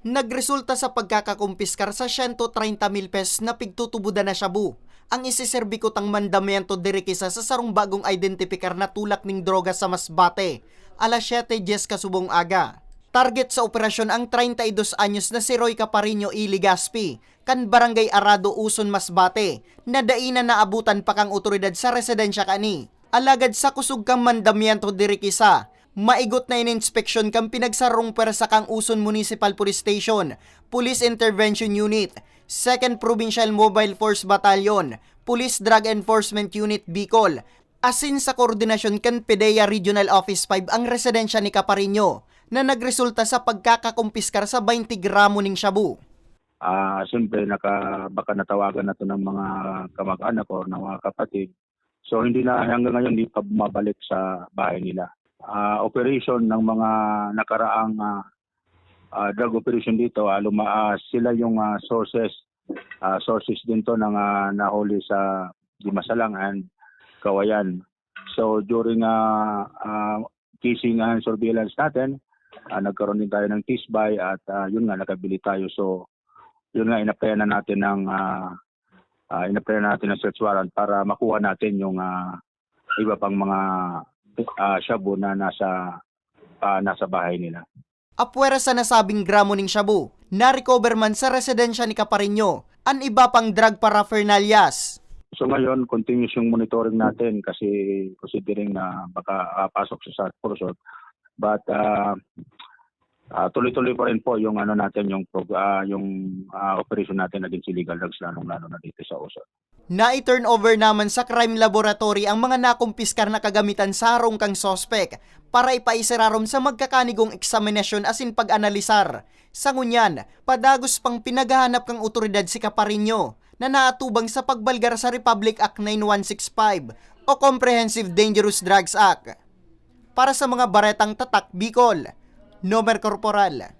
Nagresulta sa pagkakakumpiskar sa 130,000 pesos na pigtutubudan na shabu. Ang isiserbiko tang mandamento diri kisa sa sarong bagong identifikar na tulak ning droga sa Masbate, alas 7:10 kasubong aga. Target sa operasyon ang 32 anyos na si Roy Caparino E. Ligaspi, kan Barangay Arado, Uson, Masbate, na dainan na abutan pa kang otoridad sa residensya kani. Alagad sa kusog kang mandamento diri kisa, maigot na in-inspeksyon kang pinagsarong pwersa kang Uson Municipal Police Station, Police Intervention Unit, 2nd Provincial Mobile Force Battalion, Police Drug Enforcement Unit Bicol, asin sa koordinasyon kan PDEA Regional Office 5 ang residensya ni Caparino na nagresulta sa pagkakakumpiskar sa 20 gramo ning shabu. Siyempre baka natawagan na to ng mga kamag-anak o ng mga kapatid. So hindi na hanggang ngayon hindi pa bumabalik sa bahay nila. Operation ng mga nakaraang drug operation dito, sila yung sources din to ng nahuli sa Dimasalang and Kawayan. So during casing and surveillance natin, nagkaroon din tayo ng tisbay at yun nga nakabili tayo. So yun nga inaplayan natin ng search warrant para makuha natin yung iba pang mga shabu na nasa bahay nila. Apwera sa nasabing gramo ning shabu, na-recover man sa residensya ni Caparino ang iba pang drug paraphernalias. So ngayon, continuous yung monitoring natin kasi considering na baka pasok siya sa Purusot. But tuloy-tuloy pa rin po yung operation natin against illegal drugs, lalo na dito sa Uson. Na-turn over naman sa crime laboratory ang mga nakumpiskar na kagamitan sa harong kang sospek para ipaisirarom sa magkakanigong eksaminasyon asin pag-analisar. Sa ngunyan, padagos pang pinaghahanap kang otoridad si Caparino na naatubang sa pagbalgar sa Republic Act 9165 o Comprehensive Dangerous Drugs Act. Para sa mga baretang tatak Bicol, Nomer Corporal